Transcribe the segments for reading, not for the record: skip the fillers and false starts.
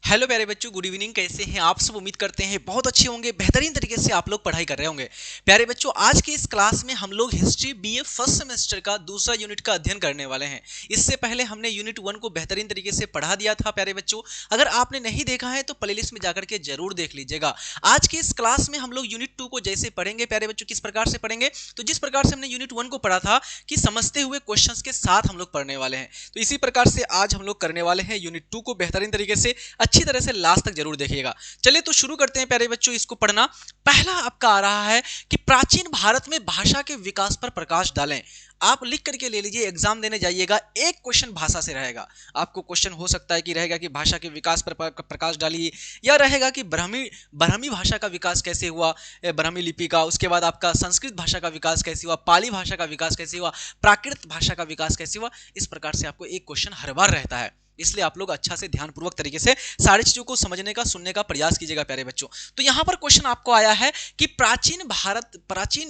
Hello प्यारे बच्चों, good evening. कैसे हैं आप सब? उम्मीद करते हैं बहुत अच्छे होंगे, बेहतरीन तरीके से आप लोग पढ़ाई कर रहे होंगे। प्यारे बच्चों, आज के इस क्लास में हम लोग हिस्ट्री बीए फर्स्ट सेमेस्टर का दूसरा यूनिट का अध्ययन करने वाले हैं। इससे पहले हमने यूनिट 1 को बेहतरीन तरीके से पढ़ा दिया था। प्यारे बच्चों, अगर आपने नहीं देखा है तो प्लेलिस्ट में जाकर के जरूर देख लीजिएगा। आज के इस क्लास में हम लोग यूनिट 2 को जैसे पढ़ेंगे प्यारे बच्चों, किस प्रकार से पढ़ेंगे, तो जिस प्रकार से हमने यूनिट 1 को पढ़ा था कि समझते हुए क्वेश्चंस के साथ हम लोग पढ़ने वाले हैं, तो इसी प्रकार से आज हम लोग करने वाले हैं यूनिट 2 को बेहतरीन तरीके से, अच्छी तरह से लास्ट तक जरूर देखिएगा। चलिए तो शुरू करते हैं प्यारे बच्चों इसको पढ़ना। पहला आपका आ रहा है कि प्राचीन भारत में भाषा के विकास पर प्रकाश डालें। आप लिख करके ले लीजिए, एग्जाम देने जाइएगा, एक क्वेश्चन भाषा से रहेगा। आपको क्वेश्चन हो सकता है कि रहेगा कि भाषा के विकास पर प्रकाश डालिए, या रहेगा कि ब्राह्मी भाषा का विकास कैसे हुआ, ब्राह्मी लिपि का, उसके बाद आपका संस्कृत भाषा का विकास कैसे हुआ, पाली भाषा का विकास कैसे हुआ, प्राकृत भाषा का विकास कैसे हुआ। इस प्रकार से आपको एक क्वेश्चन हर बार रहता है, इसलिए आप लोग अच्छा से ध्यानपूर्वक तरीके से सारी चीजों को समझने का, सुनने का प्रयास कीजिएगा प्यारे बच्चों। तो यहां पर क्वेश्चन आपको आया है कि प्राचीन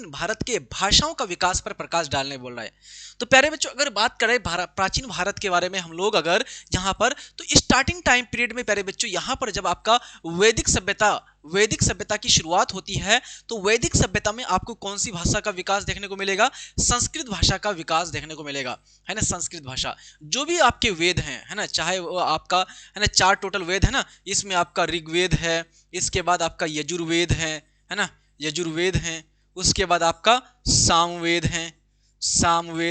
भारत के भाषाओं का विकास पर प्रकाश डालने बोल रहा है। तो प्यारे बच्चों, अगर बात करें प्राचीन भारत के बारे में हम लोग अगर यहां पर, तो स्टार्टिंग टाइम पीरियड में प्यारे बच्चों, यहां पर जब आपका वैदिक सभ्यता की शुरुआत होती है, तो वैदिक सभ्यता में आपको कौन सी भाषा का विकास देखने को मिलेगा? संस्कृत भाषा का विकास देखने को मिलेगा, है ना। संस्कृत भाषा, जो भी आपके वेद हैं, है ना, चाहे वो आपका, है ना, 4 टोटल वेद है ना, इसमें आपका ऋग्वेद है, इसके बाद आपका यजुर्वेद है ना, यजुर्वेद है, उसके बाद आपका सामवेद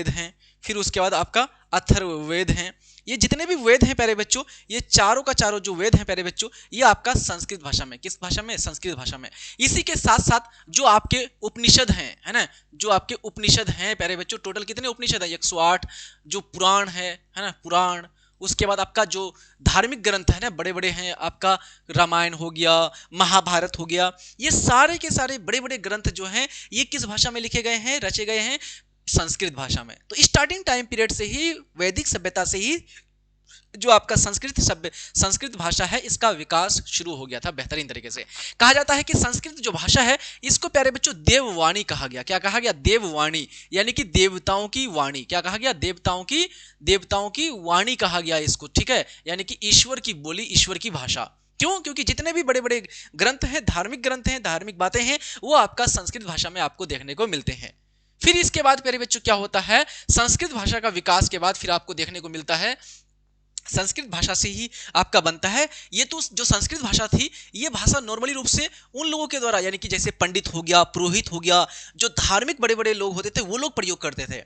हैं, फिर उसके बाद आपका अथर्ववेद हैं। ये जितने भी वेद हैं प्यारे बच्चों, ये चारों का चारों जो वेद हैं प्यारे बच्चों, ये आपका संस्कृत भाषा में, किस भाषा में? संस्कृत भाषा में। इसी के साथ साथ जो आपके उपनिषद हैं, है ना, जो आपके उपनिषद हैं प्यारे बच्चों, टोटल कितने उपनिषद हैं? 108। जो पुराण है ना, पुराण, उसके बाद आपका जो धार्मिक ग्रंथ है ना, बड़े बड़े हैं, आपका रामायण हो गया, महाभारत हो गया, ये सारे के सारे बड़े बड़े ग्रंथ जो हैं, ये किस भाषा में लिखे गए हैं, रचे गए हैं? संस्कृत भाषा में। तो स्टार्टिंग टाइम पीरियड से ही, वैदिक सभ्यता से ही, जो आपका संस्कृत भाषा है, इसका विकास शुरू हो गया था बेहतरीन तरीके से। कहा जाता है कि संस्कृत जो भाषा है, इसको प्यारे बच्चों देववाणी कहा गया। क्या कहा गया? देववाणी, यानी कि देवताओं की वाणी। क्या कहा गया? देवताओं की वाणी कहा गया इसको, ठीक है, यानी कि ईश्वर की बोली, ईश्वर की भाषा। क्यों? क्योंकि जितने भी बड़े बड़े ग्रंथ हैं, धार्मिक बातें हैं, वो आपका संस्कृत भाषा में आपको देखने को मिलते हैं। फिर इसके बाद प्यारे बच्चों क्या होता है? संस्कृत भाषा का विकास के बाद फिर आपको देखने को मिलता है, संस्कृत भाषा से ही आपका बनता है। ये तो जो संस्कृत भाषा थी, ये भाषा नॉर्मली रूप से उन लोगों के द्वारा, यानी कि जैसे पंडित हो गया, पुरोहित हो गया, जो धार्मिक बड़े बड़े लोग होते थे, वो लोग प्रयोग करते थे।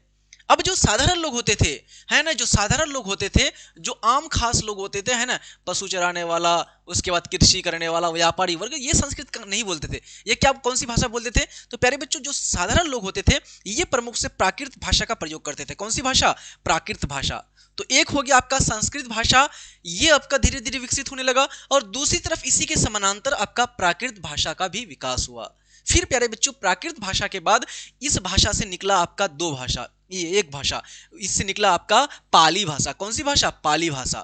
अब जो साधारण लोग होते थे, है ना, जो साधारण लोग होते थे, जो आम खास लोग होते थे, है ना, पशु चराने वाला, उसके बाद कृषि करने वाला, व्यापारी वर्ग, ये संस्कृत नहीं बोलते थे। ये क्या, कौन सी भाषा बोलते थे? तो प्यारे बच्चों, जो साधारण लोग होते थे, ये प्रमुख से प्राकृत भाषा का प्रयोग करते थे। कौन सी भाषा? प्राकृत भाषा। तो एक हो गया आपका संस्कृत भाषा, ये आपका धीरे धीरे विकसित होने लगा, और दूसरी तरफ इसी के समानांतर आपका प्राकृत भाषा का भी विकास हुआ। फिर प्यारे बच्चों, प्राकृत भाषा के बाद इस भाषा से निकला आपका 2 भाषा, ये एक भाषा, इससे निकला आपका पाली भाषा। कौन सी भाषा? पाली भाषा।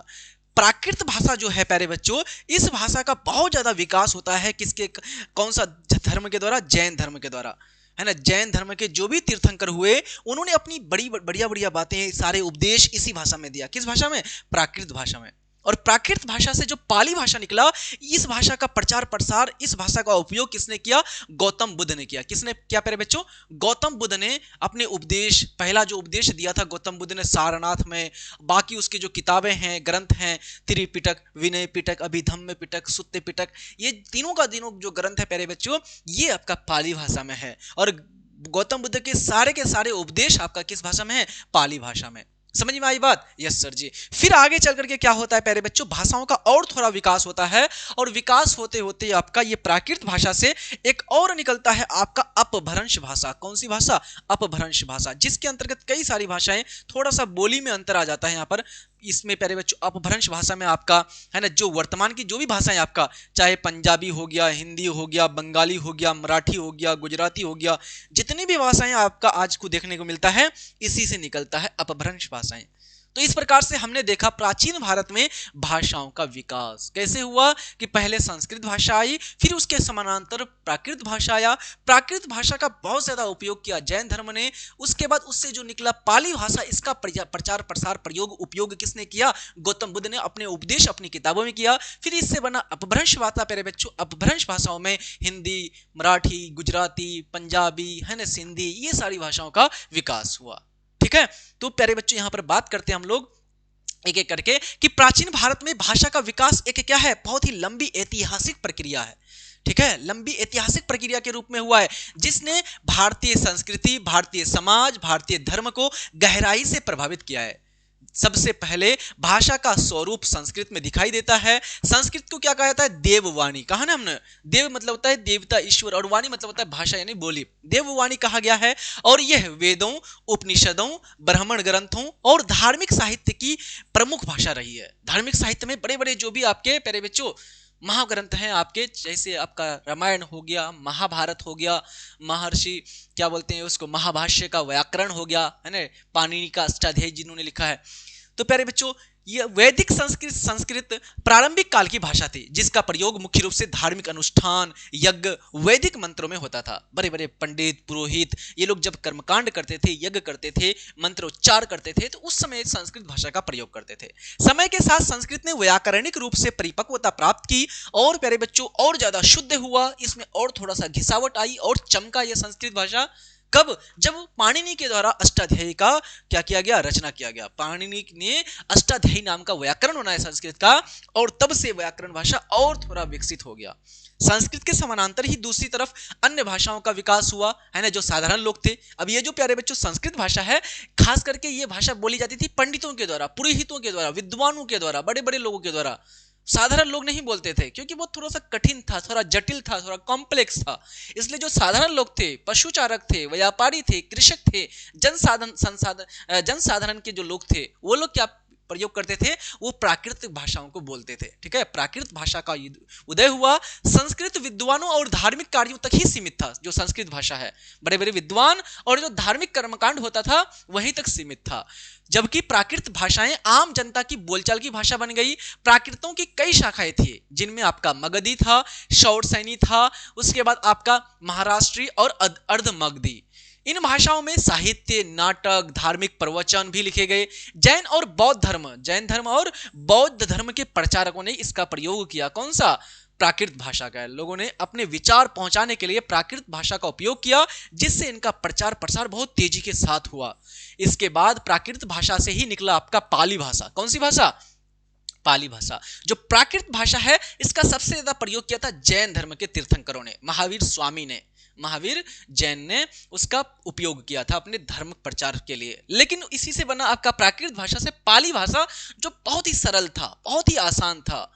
प्राकृत भाषा जो है प्यारे बच्चों, इस भाषा का बहुत ज्यादा विकास होता है किसके, कौन सा धर्म के द्वारा? जैन धर्म के द्वारा, है ना। जैन धर्म के जो भी तीर्थंकर हुए, उन्होंने अपनी बड़ी बढ़िया बातें, सारे उपदेश इसी भाषा में दिया। किस भाषा में? प्राकृत भाषा में। और प्राकृत भाषा से जो पाली भाषा निकला, इस भाषा का प्रचार प्रसार, इस भाषा का उपयोग किसने किया? गौतम बुद्ध ने किया। किसने क्या प्यारे बच्चों? गौतम बुद्ध ने अपने उपदेश, पहला जो उपदेश दिया था गौतम बुद्ध ने सारनाथ में, बाकी उसकी जो किताबें हैं, ग्रंथ हैं, त्रिपिटक, विनय पिटक, अभिधम्म पिटक, सुत्त पिटक, ये तीनों का तीनों जो ग्रंथ है प्यारे बच्चों, ये आपका पाली भाषा में है। और गौतम बुद्ध के सारे उपदेश आपका किस भाषा में है? पाली भाषा में। समझ में आई बात? यस सर जी। फिर आगे चल करके क्या होता है प्यारे बच्चों? भाषाओं का और थोड़ा विकास होता है, और विकास होते होते आपका ये प्राकृत भाषा से एक और निकलता है आपका अपभ्रंश भाषा। कौन सी भाषा? अपभ्रंश भाषा, जिसके अंतर्गत कई सारी भाषाएं, थोड़ा सा बोली में अंतर आ जाता है यहाँ पर। इसमें प्यारे बच्चों अपभ्रंश भाषा में आपका, है ना, जो वर्तमान की जो भी भाषाएं आपका, चाहे पंजाबी हो गया, हिंदी हो गया, बंगाली हो गया, मराठी हो गया, गुजराती हो गया, जितनी भी भाषाएं आपका आज को देखने को मिलता है, इसी से निकलता है अपभ्रंश भाषाएं। तो इस प्रकार से हमने देखा प्राचीन भारत में भाषाओं का विकास कैसे हुआ कि पहले संस्कृत भाषा आई, फिर उसके समानांतर प्राकृत भाषा आया। प्राकृत भाषा का बहुत ज्यादा उपयोग किया जैन धर्म ने। उसके बाद उससे जो निकला पाली भाषा, इसका प्रचार प्रसार प्रयोग उपयोग किसने किया? गौतम बुद्ध ने अपने उपदेश अपनी किताबों में किया। फिर इससे बना अपभ्रंश भाषा। प्यारे बच्चों, अपभ्रंश भाषाओं में हिंदी, मराठी, गुजराती, पंजाबी है ना, सिंधी, ये सारी भाषाओं का विकास हुआ। ठीक है, तो प्यारे बच्चों यहां पर बात करते हैं हम लोग एक एक करके कि प्राचीन भारत में भाषा का विकास एक क्या है, बहुत ही लंबी ऐतिहासिक प्रक्रिया है। ठीक है, लंबी ऐतिहासिक प्रक्रिया के रूप में हुआ है, जिसने भारतीय संस्कृति, भारतीय समाज, भारतीय धर्म को गहराई से प्रभावित किया है। सबसे पहले भाषा का स्वरूप संस्कृत में दिखाई देता है। संस्कृत को क्या कहा जाता है? देववाणी। कहा ना हमने, देव मतलब होता है देवता, ईश्वर, और वाणी मतलब होता है भाषा यानी बोली। देववाणी कहा गया है और यह वेदों, उपनिषदों, ब्राह्मण ग्रंथों और धार्मिक साहित्य की प्रमुख भाषा रही है। धार्मिक साहित्य में बड़े बड़े जो भी आपके प्यारे बच्चों महाग्रंथ हैं आपके, जैसे आपका रामायण हो गया, महाभारत हो गया, महर्षि क्या बोलते हैं उसको, महाभाष्य का व्याकरण हो गया, है ना, पाणिनि का अष्टाध्यायी जिन्होंने लिखा है। तो प्यारे बच्चों, ये वैदिक संस्कृत प्रारंभिक काल की भाषा थी, जिसका प्रयोग मुख्य रूप से धार्मिक अनुष्ठान, यज्ञ, वैदिक मंत्रों में होता था। बड़े बड़े पंडित, पुरोहित, ये लोग जब कर्मकांड करते थे, यज्ञ करते थे, मंत्रोच्चार करते थे, तो उस समय संस्कृत भाषा का प्रयोग करते थे। समय के साथ संस्कृत ने व्याकरणिक रूप से परिपक्वता प्राप्त की और प्यारे बच्चों और ज्यादा शुद्ध हुआ, इसमें और थोड़ा सा घिसावट आई और चमका यह संस्कृत भाषा। कब? जब पाणिनि के द्वारा अष्टाध्यायी का क्या किया गया? रचना किया गया। पाणिनि ने अष्टाध्यायी नाम का व्याकरण बनाया संस्कृत का, और तब से व्याकरण भाषा और थोड़ा विकसित हो गया। संस्कृत के समानांतर ही दूसरी तरफ अन्य भाषाओं का विकास हुआ, है ना, जो साधारण लोग थे। अब ये जो प्यारे बच्चों संस्कृत भाषा है, खास करके ये भाषा बोली जाती थी पंडितों के द्वारा, पुरोहितों के द्वारा, विद्वानों के द्वारा, बड़े बड़े लोगों के द्वारा। साधारण लोग नहीं बोलते थे, क्योंकि वो थोड़ा सा कठिन था, थोड़ा जटिल था, थोड़ा कॉम्प्लेक्स था। इसलिए जो साधारण लोग थे, पशुचारक थे, व्यापारी थे, कृषक थे, जनसाधारण के जो लोग थे, वो लोग क्या प्रयोग करते थे? वो प्राकृतिक भाषाओं को बोलते थे। ठीक है, प्राकृत भाषा का उदय हुआ। संस्कृत विद्वानों और धार्मिक कार्यों तक ही सीमित था। जो संस्कृत भाषा है, बड़े बड़े विद्वान और जो धार्मिक कर्मकांड होता था वहीं तक सीमित था, जबकि प्राकृत भाषाएं आम जनता की बोलचाल की भाषा बन गई। प्राकृतों की कई शाखाएं थी, जिनमें आपका मगधी था, शौरसैनी था, उसके बाद आपका महाराष्ट्री और अर्धमगधी। इन भाषाओं में साहित्य, नाटक, धार्मिक प्रवचन भी लिखे गए। जैन धर्म और बौद्ध धर्म के प्रचारकों ने इसका प्रयोग किया। कौन सा? प्राकृत भाषा का। लोगों ने अपने विचार पहुंचाने के लिए प्राकृत भाषा का उपयोग किया, जिससे इनका प्रचार प्रसार बहुत तेजी के साथ हुआ। इसके बाद प्राकृत भाषा से ही निकला आपका पाली भाषा। कौन सी भाषा? पाली भाषा। जो प्राकृत भाषा है, इसका सबसे ज्यादा प्रयोग किया था जैन धर्म के तीर्थंकरों ने। महावीर जैन ने उसका उपयोग किया था अपने धर्म प्रचार के लिए। लेकिन इसी से बना आपका प्राकृत भाषा से पाली भाषा, जो बहुत ही सरल था, बहुत ही आसान था।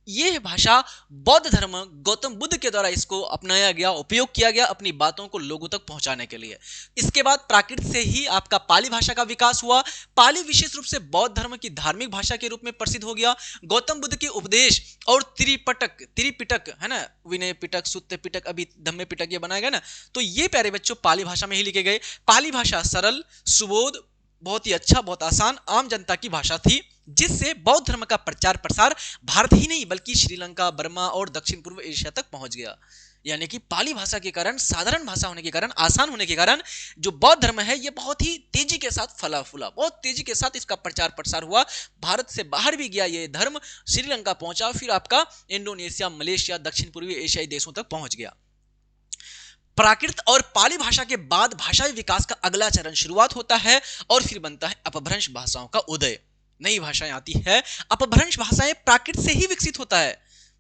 यह भाषा बौद्ध धर्म, गौतम बुद्ध के द्वारा इसको अपनाया गया, उपयोग किया गया अपनी बातों को लोगों तक पहुंचाने के लिए। इसके बाद प्राकृत से ही आपका पाली भाषा का विकास हुआ। पाली विशेष रूप से बौद्ध धर्म की धार्मिक भाषा के रूप में प्रसिद्ध हो गया। गौतम बुद्ध के उपदेश और त्रिपिटक है ना, विनय पिटक, सुत्त पिटक, अभी धम्म पिटक ये बनाया गया ना, तो ये प्यारे बच्चों पाली भाषा में ही लिखे गए। पाली भाषा सरल, सुबोध, बहुत ही अच्छा, बहुत आसान, आम जनता की भाषा थी, जिससे बौद्ध धर्म का प्रचार प्रसार भारत ही नहीं बल्कि श्रीलंका, बर्मा और दक्षिण पूर्व एशिया तक पहुंच गया। यानी कि पाली भाषा के कारण, साधारण भाषा होने के कारण, आसान होने के कारण, जो बौद्ध धर्म है ये बहुत ही तेजी के साथ फला फूला, बहुत तेजी के साथ इसका प्रचार प्रसार हुआ। भारत से बाहर भी गया ये धर्म, श्रीलंका पहुंचा, फिर आपका इंडोनेशिया, मलेशिया, दक्षिण पूर्वी एशियाई देशों तक पहुंच गया। प्राकृत और पाली भाषा के बाद भाषाई विकास का अगला चरण शुरुआत होता है और फिर बनता है अपभ्रंश भाषाओं का उदय। नई भाषाएं आती है। अपभ्रंश भाषाएं प्राकृत से ही विकसित होता है,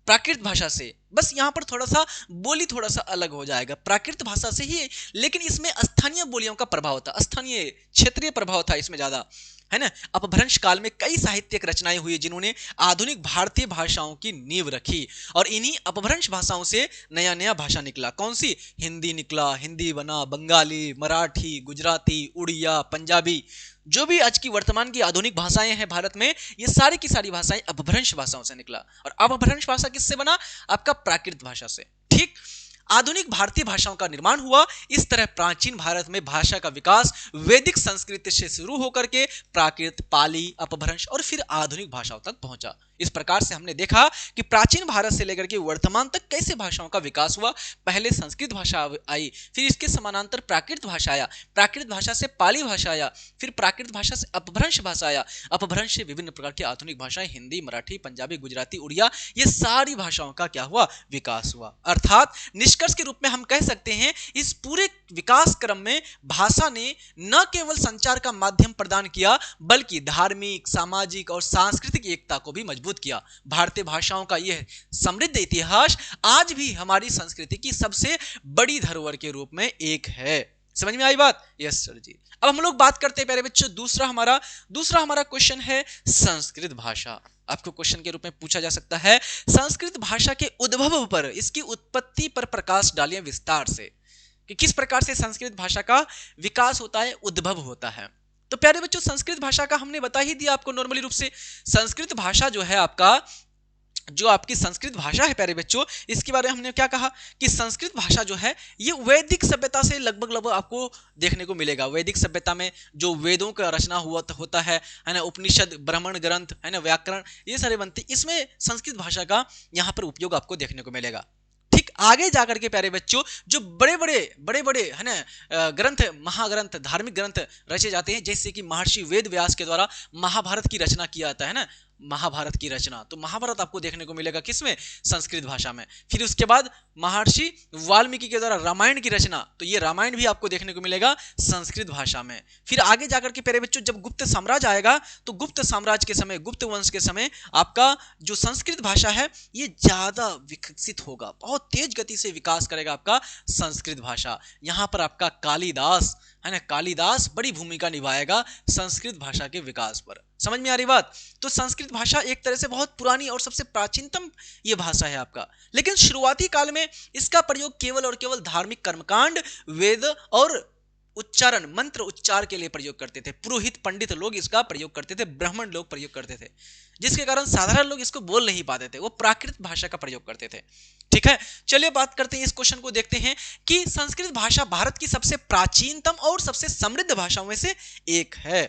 प्राकृत भाषा से। बस यहां पर थोड़ा सा बोली थोड़ा सा अलग हो जाएगा, प्राकृत भाषा से ही, लेकिन इसमें स्थानीय बोलियों का प्रभाव था, स्थानीय क्षेत्रीय प्रभाव था इसमें ज्यादा, है ना। अपभ्रंश काल में कई साहित्यिक रचनाएं हुई जिन्होंने आधुनिक भारतीय भाषाओं की नींव रखी, और इन्हीं अपभ्रंश भाषाओं से नया नया भाषा निकला। कौन सी? हिंदी निकला, हिंदी बना, बंगाली, मराठी, गुजराती, उड़िया, पंजाबी, जो भी आज की वर्तमान की आधुनिक भाषाएं हैं भारत में, ये सारी की सारी भाषाएं अपभ्रंश भाषाओं से निकला। और अपभ्रंश भाषा किससे बना? आपका प्राकृत भाषा से। ठीक, आधुनिक भारतीय भाषाओं का निर्माण हुआ। इस तरह प्राचीन भारत में भाषा का विकास वैदिक संस्कृत से शुरू होकर के प्राकृत, पाली, अपभ्रंश और फिर आधुनिक भाषाओं तक पहुंचा। इस प्रकार से हमने देखा कि प्राचीन भारत से लेकर के वर्तमान तक कैसे भाषाओं का विकास हुआ। पहले संस्कृत भाषा आई, फिर इसके समानांतर प्राकृत भाषा आया, प्राकृत भाषा से पाली भाषा आया, फिर प्राकृत भाषा से अपभ्रंश भाषा आया, अपभ्रंश से विभिन्न प्रकार की आधुनिक भाषाएं हिंदी, मराठी, पंजाबी, गुजराती, उड़िया, ये सारी भाषाओं का क्या हुआ, विकास हुआ। अर्थात निष्कर्ष के रूप में हम कह सकते हैं इस पूरे विकास क्रम में भाषा ने न केवल संचार का माध्यम प्रदान किया बल्कि धार्मिक, सामाजिक और सांस्कृतिक एकता को भी मजबूत किया। भारतीय भाषाओं का यह समृद्ध इतिहास आज भी हमारी संस्कृति की सबसे बड़ी धरोहर के रूप में एक है। समझ में आई बात? यस सर जी। अब हम लोग बात करते हैं प्यारे बच्चों, दूसरा हमारा क्वेश्चन है संस्कृत भाषा। आपको क्वेश्चन के रूप में पूछा जा सकता है संस्कृत भाषा के उद्भव पर, इसकी उत्पत्ति पर प्रकाश डालिए विस्तार से कि किस प्रकार से संस्कृत भाषा का विकास होता है, उद्भव होता है। तो प्यारे बच्चों संस्कृत भाषा का हमने बता ही दिया आपको नॉर्मली रूप से। संस्कृत भाषा जो है आपका, जो आपकी संस्कृत भाषा है प्यारे बच्चों, इसके बारे में हमने क्या कहा कि संस्कृत भाषा जो है ये वैदिक सभ्यता से लगभग आपको देखने को मिलेगा। वैदिक सभ्यता में जो वेदों का रचना होता है ना, उपनिषद, ब्राह्मण ग्रंथ है ना, व्याकरण, ये सारे बनते, इसमें संस्कृत भाषा का यहाँ पर उपयोग आपको देखने को मिलेगा। ठीक आगे जाकर के प्यारे बच्चों जो बड़े बड़े है ना ग्रंथ, महाग्रंथ, धार्मिक ग्रंथ रचे जाते हैं, जैसे कि महर्षि वेद व्यास के द्वारा महाभारत की रचना किया जाता है ना, महाभारत की रचना, तो महाभारत आपको देखने को मिलेगा किसमें, संस्कृत भाषा में। फिर उसके बाद महर्षि वाल्मीकि के द्वारा रामायण की रचना, तो ये रामायण भी आपको देखने को मिलेगा संस्कृत भाषा में। फिर आगे जाकर के प्यारे बच्चों जब गुप्त साम्राज्य आएगा तो गुप्त साम्राज्य के समय, गुप्त वंश के समय आपका जो संस्कृत भाषा है ये ज्यादा विकसित होगा, बहुत तेज गति से विकास करेगा आपका संस्कृत भाषा। यहाँ पर आपका कालिदास है ना, कालिदास बड़ी भूमिका निभाएगा संस्कृत भाषा के विकास पर। समझ में आ रही बात? तो संस्कृत भाषा एक तरह से बहुत पुरानी और सबसे प्राचीनतम ये भाषा है आपका, लेकिन शुरुआती काल में इसका प्रयोग केवल और केवल धार्मिक कर्मकांड, वेद और उच्चारण, मंत्र उच्चार के लिए प्रयोग करते थे। पुरोहित, पंडित लोग इसका प्रयोग करते थे, ब्राह्मण लोग प्रयोग करते थे, जिसके कारण साधारण लोग इसको बोल नहीं पाते थे, वो प्राकृत भाषा का प्रयोग करते थे। ठीक है, चलिए बात करते हैं, इस क्वेश्चन को देखते हैं कि संस्कृत भाषा भारत की सबसे प्राचीनतम और सबसे समृद्ध भाषाओं में से एक है।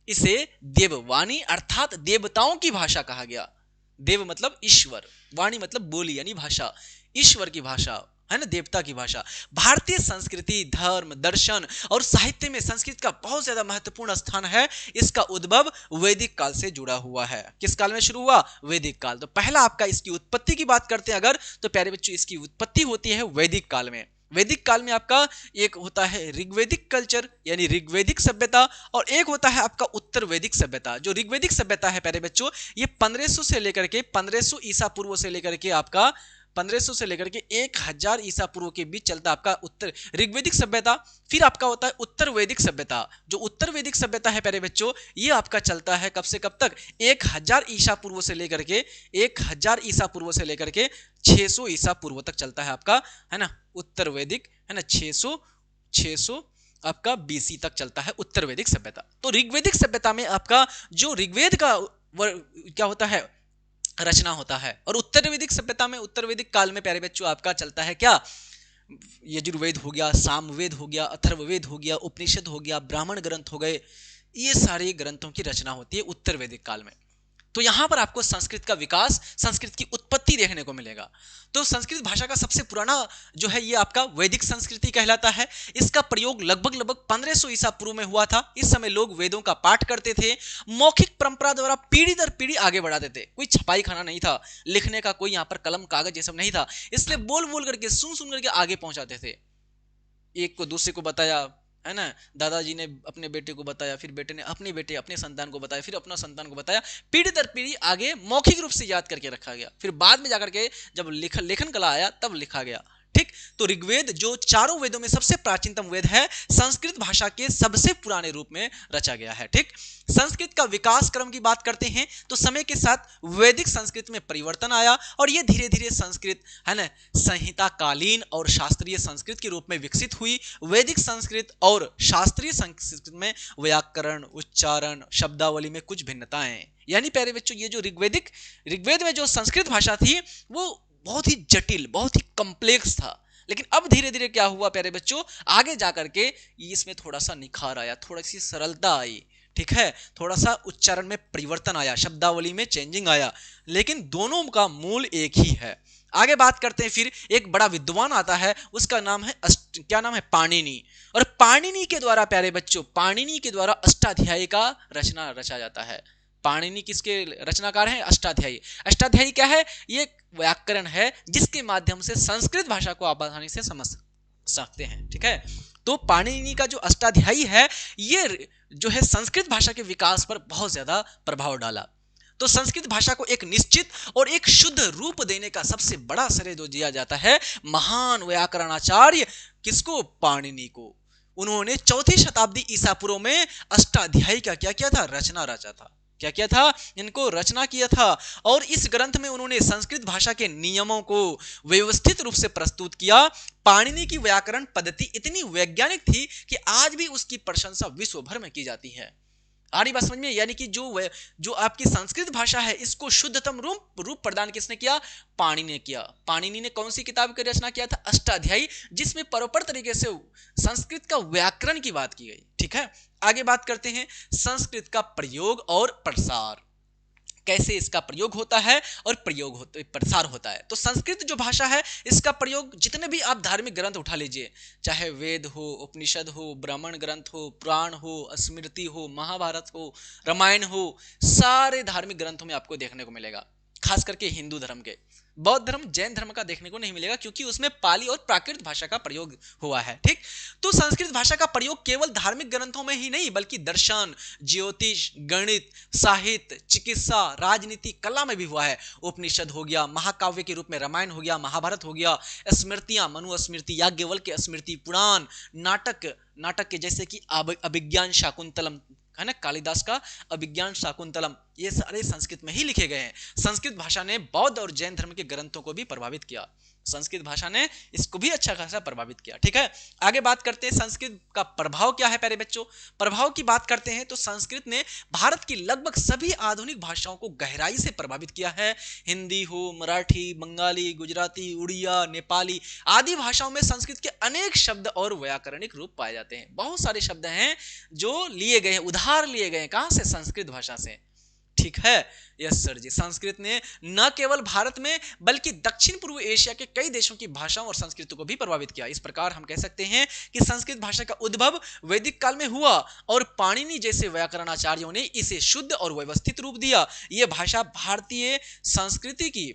इसे देववाणी अर्थात देवताओं की भाषा कहा गया। देव मतलब ईश्वर, वाणी मतलब बोली यानी भाषा, ईश्वर की भाषा है ना, देवता की भाषा। भारतीय संस्कृति, धर्म, दर्शन और साहित्य में संस्कृत का बहुत ज्यादा महत्वपूर्ण स्थान है। इसका उद्भव वैदिक काल से जुड़ा हुआ है। किस काल में शुरू हुआ? वैदिक काल। तो पहला आपका इसकी उत्पत्ति की बात करते हैं अगर, तो प्यारे बच्चों इसकी उत्पत्ति होती है वैदिक काल में। वैदिक काल में आपका एक होता है ऋग्वैदिक कल्चर यानी ऋग्वैदिक सभ्यता, और एक होता है आपका उत्तर वैदिक सभ्यता। जो ऋग्वैदिक सभ्यता है प्यारे बच्चों ये 1500 से लेकर के 1500 ईसा पूर्व से लेकर के आपका 1500 से लेकर के 1000 ईसा पूर्व के बीच चलता है आपका उत्तर ऋग्वैदिक सभ्यता। फिर आपका होता है उत्तर वैदिक सभ्यता। जो उत्तर वैदिक सभ्यता है प्यारे बच्चों ये आपका चलता है कब से कब तक? 1000 ईसा पूर्व से लेकर के 1000 ईसा पूर्व से लेकर के 600 ईसा पूर्व तक चलता है आपका, है ना, उत्तर वैदिक, है ना, 600 आपका बीसी तक चलता है उत्तर वैदिक सभ्यता। तो ऋग्वैदिक सभ्यता में आपका जो ऋग्वेद का क्या होता है, रचना होता है, और उत्तर वैदिक सभ्यता में, उत्तर वैदिक काल में प्यारे बच्चों आपका चलता है क्या? यजुर्वेद हो गया, सामवेद हो गया, अथर्ववेद हो गया, उपनिषद हो गया, ब्राह्मण ग्रंथ हो गए, ये सारे ग्रंथों की रचना होती है उत्तर वैदिक काल में। तो यहां पर आपको संस्कृत का विकास, संस्कृत की उत्पत्ति देखने को मिलेगा। तो संस्कृत भाषा का सबसे पुराना जो है ये आपका वैदिक संस्कृति कहलाता है। इसका प्रयोग लगभग 1500 ईसा पूर्व में हुआ था। इस समय लोग वेदों का पाठ करते थे, मौखिक परंपरा द्वारा पीढ़ी दर पीढ़ी आगे बढ़ाते थे। कोई छपाई खाना नहीं था, लिखने का कोई यहाँ पर कलम कागज ये सब नहीं था, इसलिए बोल बोल करके, सुन करके आगे पहुंचाते थे। एक को दूसरे को बताया, है ना, दादाजी ने अपने बेटे को बताया, फिर बेटे ने अपने संतान को बताया, फिर अपना संतान को बताया, पीढ़ी दर पीढ़ी आगे मौखिक रूप से याद करके रखा गया। फिर बाद में जाकर के जब लेखन कला आया तब लिखा गया। ठीक, तो ऋग्वेद जो चारों वेदों में सबसे प्राचीनतम वेद है, संस्कृत भाषा के सबसे पुराने रूप में रचा गया है। ठीक, संस्कृत का विकास क्रम की बात करते हैं तो समय के साथ वैदिक संस्कृत में परिवर्तन आया और यह धीरे धीरे संस्कृत, है ना, संहिता कालीन और शास्त्रीय संस्कृत के रूप में विकसित हुई। वैदिक संस्कृत और शास्त्रीय संस्कृत में व्याकरण, उच्चारण, शब्दावली में कुछ भिन्नताएं, यानी प्यारे बच्चों ये जो ऋग्वेद में जो संस्कृत भाषा थी वो बहुत ही जटिल, बहुत ही कॉम्प्लेक्स था, लेकिन अब धीरे धीरे क्या हुआ प्यारे बच्चों, आगे जाकर के इसमें थोड़ा सा निखार आया, थोड़ी सी सरलता आई, ठीक है, थोड़ा सा उच्चारण में परिवर्तन आया, शब्दावली में चेंजिंग आया, लेकिन दोनों का मूल एक ही है। आगे बात करते हैं, फिर एक बड़ा विद्वान आता है, उसका नाम है क्या नाम है, पाणिनि। और पाणिनि के द्वारा प्यारे बच्चों, पाणिनि के द्वारा अष्टाध्यायी का रचना रचा जाता है। पाणिनि किसके रचनाकार हैं, अष्टाध्यायी। अष्टाध्यायी क्या है, ये व्याकरण है जिसके माध्यम से संस्कृत भाषा को आप आसानी से समझ सकते हैं, ठीक है। तो पाणिनि का जो अष्टाध्यायी है, ये जो है संस्कृत भाषा के विकास पर बहुत ज्यादा प्रभाव डाला। तो संस्कृत भाषा को एक निश्चित और एक शुद्ध रूप देने का सबसे बड़ा श्रेय जो दिया जाता है महान व्याकरणाचार्य किसको, पाणिनि को। उन्होंने 4वीं शताब्दी ईसा पूर्व में अष्टाध्यायी का क्या किया था, रचना रचा था। क्या किया था, इनको रचना किया था। और इस ग्रंथ में उन्होंने संस्कृत भाषा के नियमों को व्यवस्थित रूप से प्रस्तुत किया। पाणिनि की व्याकरण पद्धति इतनी वैज्ञानिक थी कि आज भी उसकी प्रशंसा विश्व भर में की जाती है। आ रही बात समझ में, यानी कि जो आपकी संस्कृत भाषा है इसको शुद्धतम रूप प्रदान किसने किया, पाणिनि ने किया। पाणिनि ने कौन सी किताब की रचना किया था, अष्टाध्यायी, जिसमें प्रॉपर तरीके से संस्कृत का व्याकरण की बात की गई, ठीक है। आगे बात करते हैं संस्कृत का प्रयोग और प्रसार, कैसे इसका प्रयोग होता है और प्रसार होता है। तो संस्कृत जो भाषा है इसका प्रयोग जितने भी आप धार्मिक ग्रंथ उठा लीजिए, चाहे वेद हो, उपनिषद हो, ब्राह्मण ग्रंथ हो, पुराण हो, स्मृति हो, महाभारत हो, रामायण हो, सारे धार्मिक ग्रंथों में आपको देखने को मिलेगा। खास करके हिंदू धर्म के, बौद्ध धर्म, जैन धर्म का देखने को नहीं मिलेगा, क्योंकि उसमें पाली और प्राकृत भाषा का प्रयोग हुआ है, ठीक। तो संस्कृत भाषा का प्रयोग केवल धार्मिक ग्रंथों में ही नहीं, बल्कि दर्शन, ज्योतिष, गणित, साहित्य, चिकित्सा, राजनीति, कला में भी हुआ है। उपनिषद हो गया, महाकाव्य के रूप में रामायण हो गया, महाभारत हो गया, स्मृतियां, मनु स्मृति, याज्ञवल्क्य स्मृति, पुराण, नाटक के जैसे कि अभिज्ञान शाकुंतलम है ना, कालिदास का अभिज्ञान शाकुंतलम, ये सारे संस्कृत में ही लिखे गए हैं। संस्कृत भाषा ने बौद्ध और जैन धर्म के ग्रंथों को भी प्रभावित किया, संस्कृत भाषा ने इसको भी अच्छा खासा प्रभावित किया, ठीक है। आगे बात करते हैं संस्कृत का प्रभाव क्या है प्यारे बच्चों। प्रभाव की बात करते हैं तो संस्कृत ने भारत की लगभग सभी आधुनिक भाषाओं को गहराई से प्रभावित किया है। हिंदी हो, मराठी, बंगाली, गुजराती, उड़िया, नेपाली आदि भाषाओं में संस्कृत के अनेक शब्द और व्याकरणिक रूप पाए जाते हैं। बहुत सारे शब्द हैं जो लिए गए हैं, उधार लिए गए हैं, कहां से, संस्कृत भाषा से, ठीक है। यस सर जी, संस्कृत ने न केवल भारत में बल्कि दक्षिण पूर्व एशिया के कई देशों की भाषाओं और संस्कृति को भी प्रभावित किया। इस प्रकार हम कह सकते हैं कि संस्कृत भाषा का उद्भव वैदिक काल में हुआ और पाणिनि जैसे व्याकरणाचार्यों ने इसे शुद्ध और व्यवस्थित रूप दिया। यह भाषा भारतीय संस्कृति की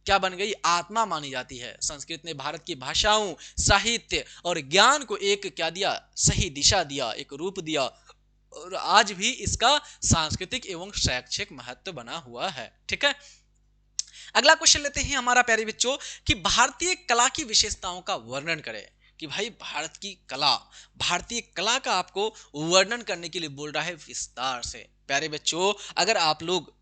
क्या बन गई, आत्मा मानी जाती है। संस्कृत ने भारत की भाषाओं, साहित्य और ज्ञान को एक क्या दिया, सही दिशा दिया, एक रूप दिया, और आज भी इसका सांस्कृतिक एवं शैक्षिक महत्व बना हुआ है, ठीक है। अगला क्वेश्चन लेते हैं हमारा प्यारे बच्चों कि भारतीय कला की विशेषताओं का वर्णन करें। कि भाई भारत की कला, भारतीय कला का आपको वर्णन करने के लिए बोल रहा है विस्तार से। प्यारे बच्चों, अगर आप लोग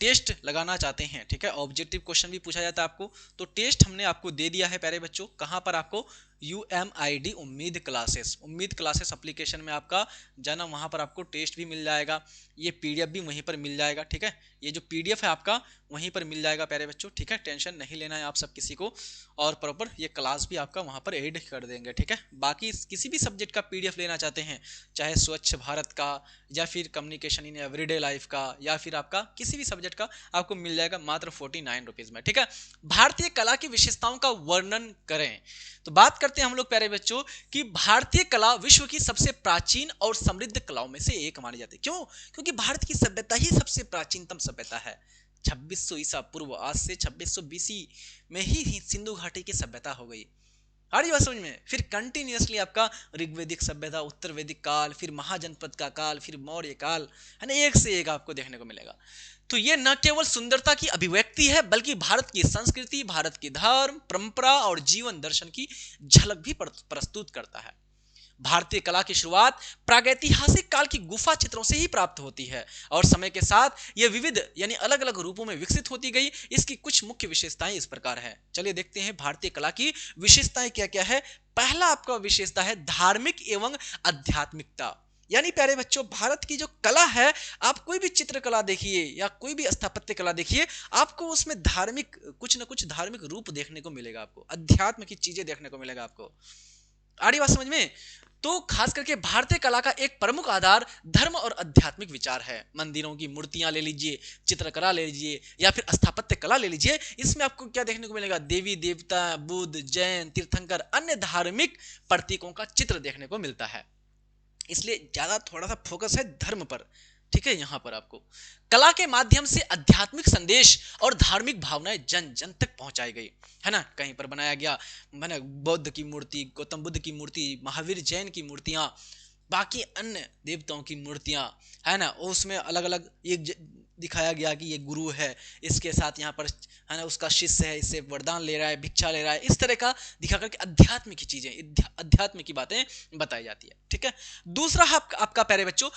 टेस्ट लगाना चाहते हैं, ठीक है, ऑब्जेक्टिव क्वेश्चन भी पूछा जाता है आपको, तो टेस्ट हमने आपको दे दिया है प्यारे बच्चों। कहां पर, आपको UMID उम्मीद क्लासेस एप्लीकेशन में आपका जाना, वहां पर आपको टेस्ट भी मिल जाएगा, ये PDF भी वहीं पर मिल जाएगा, ठीक है। ये जो PDF है आपका वहीं पर मिल जाएगा प्यारे बच्चों, ठीक है। टेंशन नहीं लेना है आप सब किसी को, और प्रॉपर ये क्लास भी आपका वहां पर ऐड कर देंगे, ठीक है। बाकी किसी भी सब्जेक्ट का PDF लेना चाहते हैं, चाहे स्वच्छ भारत का या फिर कम्युनिकेशन इन एवरीडे लाइफ का या फिर आपका किसी भी सब्जेक्ट का, आपको मिल जाएगा मात्र 49 रुपीज में, ठीक है। भारतीय कला की विशेषताओं का वर्णन करें, तो बात करते हैं हम लोग प्यारे बच्चों कि भारतीय कला विश्व की सबसे प्राचीन और समृद्ध कलाओं में से एक मानी जाती है। क्यों? क्योंकि भारत की सभ्यता ही सबसे प्राचीनतम सभ्यता है। 2600 ईसा पूर्व, आज से 2600 BC में ही सिंधु घाटी की सभ्यता हो गई। आ रही बात समझ में? फिर कंटिन्यूअसली आपका ऋग्वैदिक सभ्यता, उत्तर वैदिक काल, फिर महाजनपद का काल, फिर मौर्य काल, है ना, एक से एक आपको देखने को मिलेगा। तो ये न केवल सुंदरता की अभिव्यक्ति है, बल्कि भारत की संस्कृति, भारत की धर्म, परंपरा और जीवन दर्शन की झलक भी प्रस्तुत करता है। भारतीय कला की शुरुआत प्रागैतिहासिक काल की गुफा चित्रों से ही प्राप्त होती है और समय के साथ यह विविध यानी अलग अलग रूपों में विकसित होती गई। इसकी कुछ मुख्य विशेषताएं इस प्रकार है। चलिए देखते हैं भारतीय कला की विशेषताएं क्या क्या है। पहला आपका विशेषता है धार्मिक एवं आध्यात्मिकता। यानी प्यारे बच्चों, भारत की जो कला है, आप कोई भी चित्रकला देखिए या कोई भी स्थापत्य कला देखिए, आपको उसमें धार्मिक, कुछ ना कुछ धार्मिक रूप देखने को मिलेगा, आपको अध्यात्म की चीजें देखने को मिलेगा आपको। आ रही बात समझ में? तो खास करके भारतीय कला का एक प्रमुख आधार धर्म और आध्यात्मिक विचार है। मंदिरों की मूर्तियां ले लीजिए, चित्रकला ले लीजिए या फिर स्थापत्य कला ले लीजिए, इसमें आपको क्या देखने को मिलेगा? देवी देवता, बुद्ध, जैन, तीर्थंकर, अन्य धार्मिक प्रतीकों का चित्र देखने को मिलता है। इसलिए ज्यादा थोड़ा सा फोकस है धर्म पर, ठीक है। यहां पर आपको कला के माध्यम से आध्यात्मिक संदेश और धार्मिक भावनाएं जन जन तक पहुंचाई गई, है ना। कहीं पर बनाया गया मैंने बौद्ध की मूर्ति, गौतम बुद्ध की मूर्ति, महावीर जैन की मूर्तियां, बाकी अन्य देवताओं की मूर्तियां, है ना। उसमें अलग अलग एक दिखाया गया कि ये गुरु है, इसके साथ यहाँ पर, है ना, उसका शिष्य है, इससे वरदान ले रहा है, भिक्षा ले रहा है, इस तरह का दिखा करके अध्यात्म की चीजें, अध्यात्म की बातें बताई जाती है, ठीक है। दूसरा आपका प्यारे बच्चों,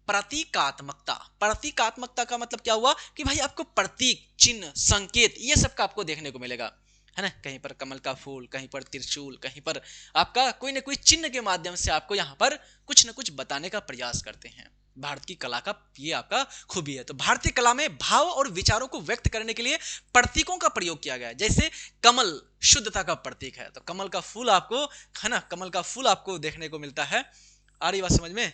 प्रतीकात्मकता। प्रतीकात्मकता का मतलब क्या हुआ कि भाई आपको प्रतीक, चिन्ह, संकेत, ये सब का आपको देखने को मिलेगा, है ना। कहीं पर कमल का फूल, कहीं पर त्रिशूल, कहीं पर आपका कोई ना कोई चिन्ह के माध्यम से आपको यहाँ पर कुछ ना कुछ बताने का प्रयास करते हैं। भारत की कला का ये आपका खूबी है। तो भारतीय कला में भाव और विचारों को व्यक्त करने के लिए प्रतीकों का प्रयोग किया गया है। जैसे कमल शुद्धता का प्रतीक है, तो कमल का फूल आपको, है ना, कमल का फूल आपको देखने को मिलता है। आ रही बात समझ में?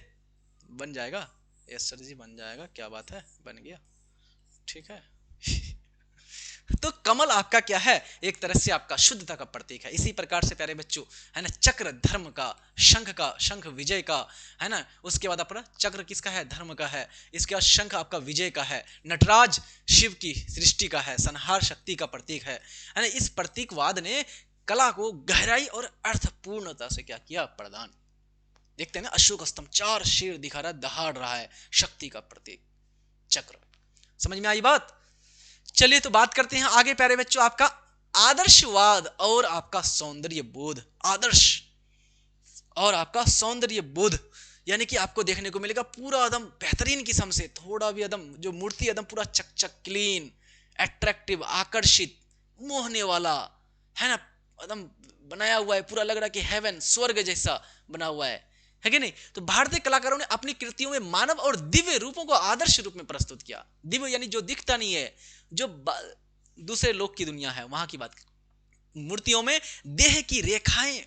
बन जाएगा? यस सर जी बन जाएगा, क्या बात है, बन गया, ठीक है। तो कमल आपका क्या है? एक तरह से आपका शुद्धता का प्रतीक है। इसी प्रकार से प्यारे बच्चों, है ना, चक्र धर्म का, शंख विजय का, है ना। उसके बाद अपना चक्र किसका है? धर्म का है। इसके बाद शंख आपका विजय का है। नटराज शिव की सृष्टि का है, संहार शक्ति का प्रतीक है ना। इस प्रतीकवाद ने कला को गहराई और अर्थपूर्णता से क्या किया? प्रदान। देखते हैं ना, अशोक स्तंभ 4 शेर दिखा रहा है, दहाड़ रहा है, शक्ति का प्रतीक चक्र। समझ में आई बात? चलिए तो बात करते हैं आगे प्यारे बच्चों, आपका आदर्शवाद और आपका सौंदर्य बोध। आदर्श और आपका सौंदर्य बोध, यानी कि आपको देखने को मिलेगा पूरा एकदम बेहतरीन किस्म से, थोड़ा भी एकदम जो मूर्ति एकदम पूरा चकचक, क्लीन, अट्रैक्टिव, आकर्षित, मोहने वाला, है ना, एकदम बनाया हुआ है, पूरा लग रहा है कि हेवन, स्वर्ग जैसा बना हुआ है कि नहीं। तो भारतीय कलाकारों ने अपनी कृतियों में मानव और दिव्य रूपों को आदर्श रूप में प्रस्तुत किया। दिव्य यानी जो दिखता नहीं है, जो दूसरे लोक की दुनिया है, वहां की बात। मूर्तियों में देह की रेखाएं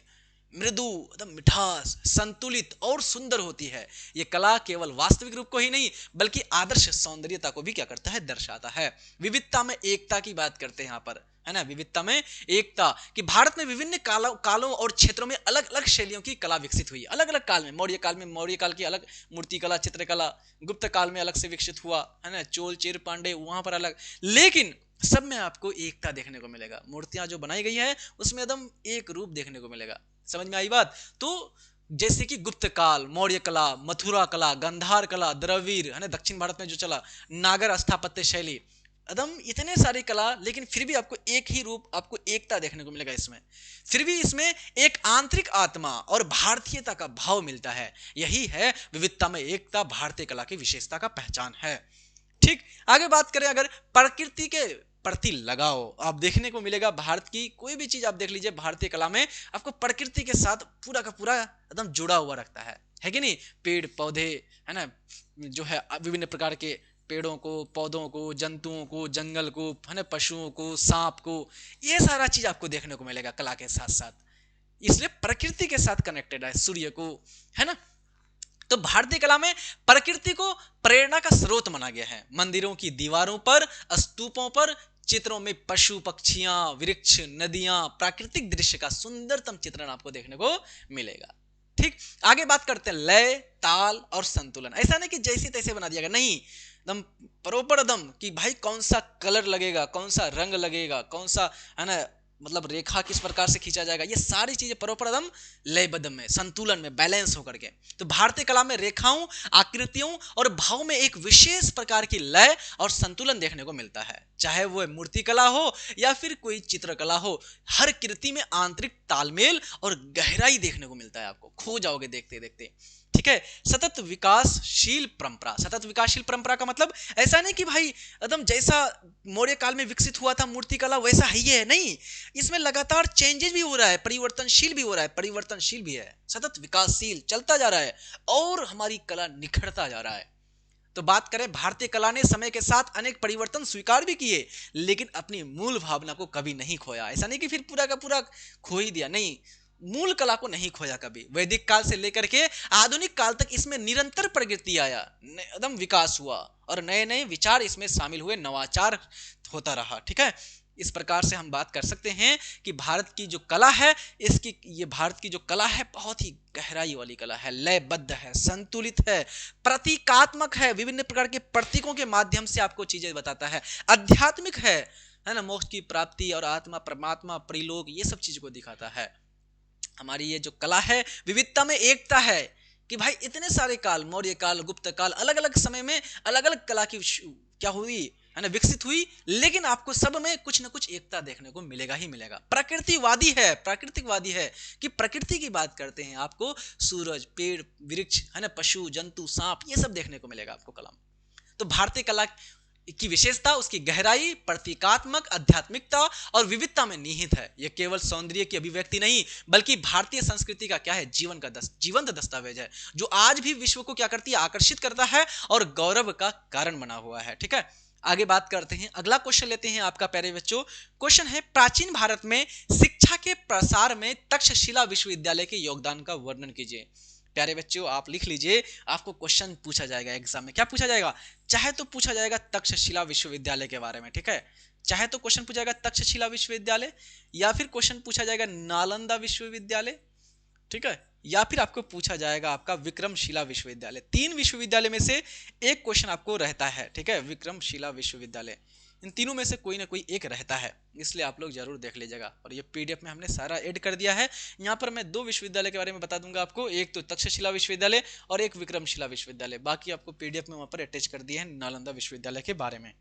मृदु, एकदम मिठास, संतुलित और सुंदर होती है। यह कला केवल वास्तविक रूप को ही नहीं बल्कि आदर्श सौंदर्यता को भी क्या करता है? दर्शाता है। विविधता में एकता की बात करते हैं यहाँ पर, है ना, विविधता में एकता। कि भारत में विभिन्न कालों और क्षेत्रों में अलग अलग शैलियों की कला विकसित हुई। अलग अलग काल में, मौर्य काल की अलग मूर्ति कला, चित्रकला, गुप्त काल में अलग से विकसित हुआ, है ना, चोल, चेर, पांडे, वहां पर अलग, लेकिन सब में आपको एकता देखने को मिलेगा। मूर्तियां जो बनाई गई है उसमें एकदम एक रूप देखने को मिलेगा। समझ में आई बात? तो जैसे कि गुप्त काल, मौर्य कला, मथुरा कला, गंधार कला, द्रविड़, है ना, दक्षिण भारत में जो चला, नागर स्थापत्य शैली, एकदम इतने सारी कला, लेकिन फिर भी आपको एक ही रूप, आपको एकता देखने को मिलेगा इसमें। फिर भी इसमें एक आंतरिक आत्मा और भारतीयता का भाव मिलता है। यही है विविधता में एकता, भारतीय कला की विशेषता का पहचान है। ठीक, आगे बात करें अगर प्रकृति के प्रति लगाओ, आप देखने को मिलेगा भारत की कोई भी चीज आप देख लीजिए, भारतीय कला में आपको प्रकृति के साथ पूरा का पूरा एकदम जुड़ा हुआ रखता है कि नहीं। पेड़ पौधे, है ना, जो है विभिन्न प्रकार के पेड़ों को, पौधों को, जंतुओं को, जंगल को, है ना, पशुओं को, सांप को, ये सारा चीज आपको देखने को मिलेगा कला के साथ साथ। इसलिए प्रकृति के साथ कनेक्टेड है, सूर्य को, है ना। तो भारतीय कला में प्रकृति को प्रेरणा का स्रोत माना गया है। मंदिरों की दीवारों पर, स्तूपों पर, चित्रों में पशु, पक्षियां, वृक्ष, नदियां, प्राकृतिक दृश्य का सुंदरतम चित्रण आपको देखने को मिलेगा। ठीक, आगे बात करते हैं लय, ताल और संतुलन। ऐसा नहीं कि जैसे तैसे बना दिया गया, नहीं, एकदम प्रॉपर एकदम कि भाई कौन सा कलर लगेगा, कौन सा रंग लगेगा, कौन सा, है ना, मतलब रेखा किस प्रकार से खींचा जाएगा, ये सारी चीजें प्रॉपर एकदम लयबद्ध में, संतुलन में, बैलेंस होकर के। तो भारतीय कला में रेखाओं, आकृतियों और भाव में एक विशेष प्रकार की लय और संतुलन देखने को मिलता है। चाहे वो मूर्ति कला हो या फिर कोई चित्रकला हो, हर कृति में आंतरिक तालमेल और गहराई देखने को मिलता है। आपको खो जाओगे देखते देखते। ठीक है। सतत विकासशील परंपरा, सतत विकासशील परंपरा का मतलब ऐसा नहीं कि भाई एकदम जैसा मौर्य काल में विकसित हुआ था मूर्ति कला वैसा ही है, नहीं, इसमें लगातार चेंजेस भी हो रहा है, परिवर्तनशील भी हो रहा है, परिवर्तनशील भी है, सतत विकासशील चलता जा रहा है और हमारी कला निखरता जा रहा है। तो बात करें भारतीय कला ने समय के साथ अनेक परिवर्तन स्वीकार भी किए, लेकिन अपनी मूल भावना को कभी नहीं खोया। ऐसा नहीं कि फिर पूरा का पूरा खो ही दिया, नहीं, मूल कला को नहीं खोया कभी। वैदिक काल से लेकर के आधुनिक काल तक इसमें निरंतर प्रगति आया, एकदम विकास हुआ और नए नए विचार इसमें शामिल हुए, नवाचार होता रहा। ठीक है, इस प्रकार से हम बात कर सकते हैं कि भारत की जो कला है, इसकी ये भारत की जो कला है बहुत ही गहराई वाली कला है, लयबद्ध है, संतुलित है, प्रतीकात्मक है, विभिन्न प्रकार के प्रतीकों के माध्यम से आपको चीजें बताता है, आध्यात्मिक है ना, मोक्ष की प्राप्ति और आत्मा परमात्मा परिलोक ये सब चीज को दिखाता है। हमारी ये जो कला है विविधता में एकता है कि भाई इतने सारे काल, मौर्य काल, गुप्त काल, अलग अलग समय में अलग अलग कला की क्या हुई है ना, विकसित हुई, लेकिन आपको सब में कुछ ना कुछ एकता देखने को मिलेगा ही मिलेगा। प्रकृतिवादी है, प्राकृतिकवादी है कि प्रकृति की बात करते हैं, आपको सूरज, पेड़, वृक्ष है ना, पशु, जंतु, सांप, ये सब देखने को मिलेगा आपको कला में। तो भारतीय कला की विशेषता उसकी गहराई, प्रतीकात्मक, आध्यात्मिकता और विविधता में निहित है। यह केवल सौंदर्य की अभिव्यक्ति नहीं बल्कि भारतीय संस्कृति का क्या है, जीवंत दस्तावेज है, जो आज भी विश्व को क्या करती है, आकर्षित करता है और गौरव का कारण बना हुआ है। ठीक है, आगे बात करते हैं, अगला क्वेश्चन लेते हैं आपका प्यारे बच्चों। क्वेश्चन है, प्राचीन भारत में शिक्षा के प्रसार में तक्षशिला विश्वविद्यालय के योगदान का वर्णन कीजिए। प्यारे बच्चों आप लिख लीजिए, आपको क्वेश्चन पूछा जाएगा एग्जाम में। क्या पूछा जाएगा? चाहे तो पूछा जाएगा तक्षशिला विश्वविद्यालय के बारे में, ठीक है, चाहे तो क्वेश्चन पूछा जाएगा तक्षशिला विश्वविद्यालय, या फिर क्वेश्चन पूछा जाएगा नालंदा विश्वविद्यालय, ठीक है, या फिर आपको पूछा जाएगा आपका विक्रमशिला विश्वविद्यालय। तीन विश्वविद्यालय में से एक क्वेश्चन आपको रहता है, ठीक है, विक्रमशिला विश्वविद्यालय, इन तीनों में से कोई ना कोई एक रहता है, इसलिए आप लोग जरूर देख लीजिएगा। और ये पीडीएफ में हमने सारा ऐड कर दिया है। यहाँ पर मैं दो विश्वविद्यालय के बारे में बता दूंगा आपको, एक तो तक्षशिला विश्वविद्यालय और एक विक्रमशिला विश्वविद्यालय, बाकी आपको पीडीएफ में वहां पर अटैच कर दिए हैं नालंदा विश्वविद्यालय के बारे में।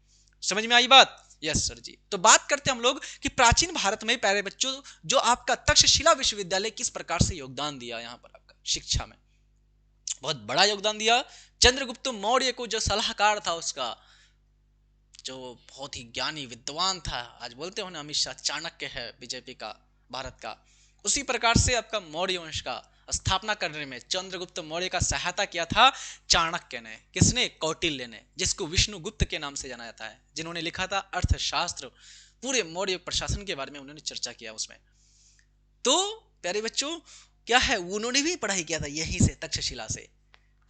समझ में आई बात? यस सर जी। तो बात करते हैं हम लोग कि प्राचीन भारत में प्यारे बच्चों जो आपका तक्षशिला विश्वविद्यालय किस प्रकार से योगदान दिया यहाँ पर आपका शिक्षा में, बहुत बड़ा योगदान दिया। चंद्रगुप्त मौर्य को जो सलाहकार था उसका, जो बहुत ही ज्ञानी विद्वान था, आज बोलते हो ना अमित शाह चाणक्य है बीजेपी का, भारत का, उसी प्रकार से आपका मौर्य वंश का स्थापना करने में चंद्रगुप्त मौर्य का सहायता किया था चाणक्य ने। किसने? कौटिल्य ने, जिसको विष्णुगुप्त के नाम से जाना जाता है, जिन्होंने लिखा था अर्थशास्त्र, पूरे मौर्य प्रशासन के बारे में उन्होंने चर्चा किया उसमें। तो प्यारे बच्चों क्या है, उन्होंने भी पढ़ाई किया था यहीं से, तक्षशिला से।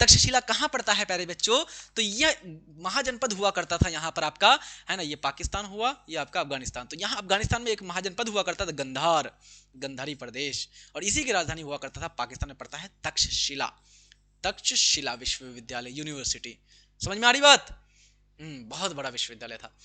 तक्षशिला कहां पड़ता है प्यारे बच्चों? तो यह महाजनपद हुआ करता था यहाँ पर आपका, है ना, ये पाकिस्तान हुआ, ये आपका अफगानिस्तान। तो यहाँ अफगानिस्तान में एक महाजनपद हुआ करता था गंधार, गंधारी प्रदेश, और इसी की राजधानी हुआ करता था पाकिस्तान में पड़ता है तक्षशिला, तक्षशिला विश्वविद्यालय, यूनिवर्सिटी। समझ में आ रही बात? बहुत बड़ा विश्वविद्यालय था।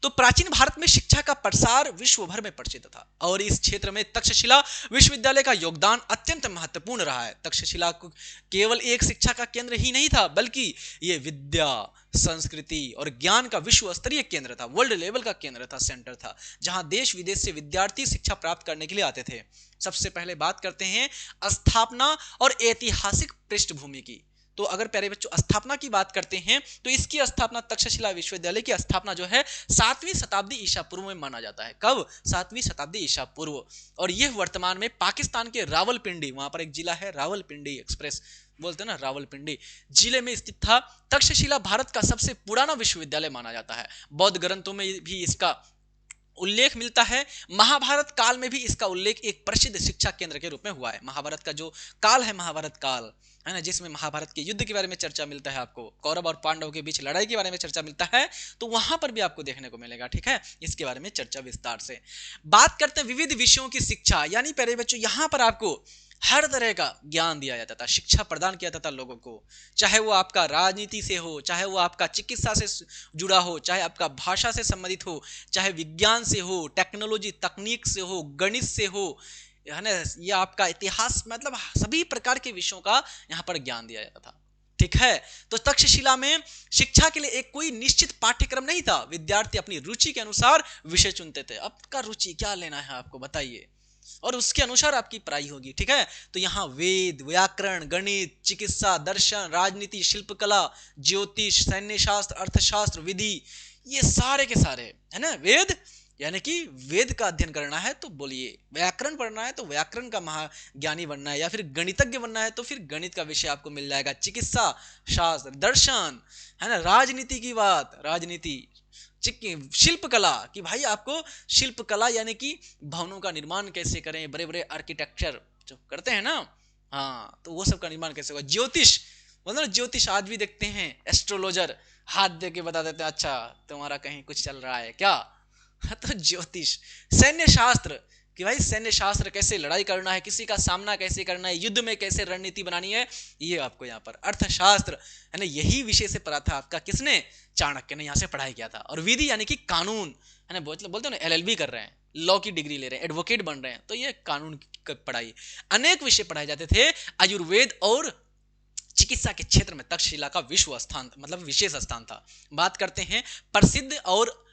तो प्राचीन भारत में शिक्षा का प्रसार विश्व भर में प्रसिद्ध था और इस क्षेत्र में तक्षशिला विश्वविद्यालय का योगदान अत्यंत महत्वपूर्ण रहा है। तक्षशिला केवल एक शिक्षा का केंद्र ही नहीं था, बल्कि यह विद्या, संस्कृति और ज्ञान का विश्व स्तरीय केंद्र था, वर्ल्ड लेवल का केंद्र था, सेंटर था, जहां देश विदेश से विद्यार्थी शिक्षा प्राप्त करने के लिए आते थे। सबसे पहले बात करते हैं स्थापना और ऐतिहासिक पृष्ठभूमि की। तो अगर प्यारे बच्चों स्थापना की बात करते हैं तो इसकी स्थापना, तक्षशिला विश्वविद्यालय की स्थापना जो है 7वीं शताब्दी ईसा पूर्व में माना जाता है। कब? 7वीं शताब्दी ईसा पूर्व। और यह वर्तमान में पाकिस्तान के रावलपिंडी, वहां पर एक जिला है रावलपिंडी, एक्सप्रेस बोलते हैं ना, रावलपिंडी जिले में स्थित था। तक्षशिला भारत का सबसे पुराना विश्वविद्यालय माना जाता है। बौद्ध ग्रंथों में भी इसका उल्लेख मिलता है। महाभारत काल में भी इसका उल्लेख एक प्रसिद्ध शिक्षा केंद्र के रूप में हुआ है। महाभारत का जो काल है, महाभारत काल है ना, जिसमें महाभारत के युद्ध के बारे में चर्चा मिलता है, आपको कौरव और पांडव के बीच लड़ाई के बारे में चर्चा मिलता है, तो वहां पर भी आपको देखने को मिलेगा। ठीक है, इसके बारे में चर्चा विस्तार से बात करते हैं। विविध विषयों की शिक्षा, यानी प्यारे बच्चों यहां पर आपको हर तरह का ज्ञान दिया जाता था, शिक्षा प्रदान किया जाता था लोगों को, चाहे वो आपका राजनीति से हो, चाहे वो आपका चिकित्सा से जुड़ा हो, चाहे आपका भाषा से संबंधित हो, चाहे विज्ञान से हो, टेक्नोलॉजी तकनीक से हो, गणित से हो, है ना, ये आपका इतिहास, मतलब सभी प्रकार के विषयों का यहाँ पर ज्ञान दिया जाता था। ठीक है, तो तक्षशिला में शिक्षा के लिए एक कोई निश्चित पाठ्यक्रम नहीं था। विद्यार्थी अपनी रुचि के अनुसार विषय चुनते थे। आपका रुचि क्या लेना है आपको बताइए, और उसके अनुसार आपकी पढ़ाई होगी, ठीक है। तो यहाँ वेद, व्याकरण, गणित, चिकित्सा, दर्शन, राजनीति, शिल्पकला, ज्योतिष, सैन्य शास्त्र, अर्थशास्त्र, विधि, ये सारे के सारे है ना। वेद यानी कि वेद का अध्ययन करना है तो बोलिए, व्याकरण पढ़ना है तो व्याकरण का महाज्ञानी बनना है, या फिर गणितज्ञ बनना है तो फिर गणित का विषय आपको मिल जाएगा, चिकित्सा शास्त्र, दर्शन, है ना, राजनीति की बात, राजनीति, शिल्पकला कि भाई आपको शिल्पकला यानी कि भवनों का निर्माण कैसे करें, बड़े बड़े आर्किटेक्चर जो करते हैं ना, हाँ, तो वो सब का निर्माण कैसे होगा। ज्योतिष, मतलब ज्योतिष आज भी देखते हैं, एस्ट्रोलॉजर हाथ दे के बता देते हैं, अच्छा तुम्हारा कहीं कुछ चल रहा है क्या, तो ज्योतिष। सैन्य शास्त्र कि भाई सैन्य शास्त्र कैसे लड़ाई करना है, किसी का सामना कैसे करना है, युद्ध में कैसे रणनीति बनानी है, ये आपको यहाँ पर। अर्थशास्त्र है ना, यही विषय से पढ़ा था आपका किसने, चाणक्य ने यहाँ से पढ़ाई किया था। और विधि यानी कि कानून, है ना, बोलते हो ना एलएलबी कर रहे हैं, लॉ की डिग्री ले रहे हैं, एडवोकेट बन रहे हैं, तो ये कानून की पढ़ाई। अनेक विषय पढ़ाए जाते थे। आयुर्वेद और चिकित्सा के क्षेत्र में तक्षशिला का विश्व स्थान, मतलब विशेष स्थान था। बात करते हैं प्रसिद्ध और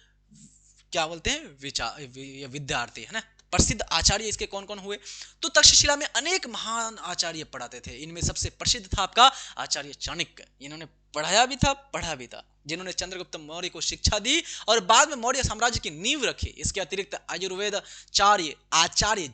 क्या बोलते हैं विद्यार्थी, है ना, प्रसिद्ध आचार्य इसके कौन कौन हुए, तो तक्षशिला में अनेक महान आचार्य पढ़ाते थे। इनमें सबसे प्रसिद्ध था आपका आचार्य चाणक्य, इन्होंने पढ़ाया भी था, पढ़ा भी था, जिन्होंने चंद्रगुप्त मौर्य को शिक्षा दी और बाद में मौर्य साम्राज्य की नींव रखी। इसके अतिरिक्त आयुर्वेद आचार्य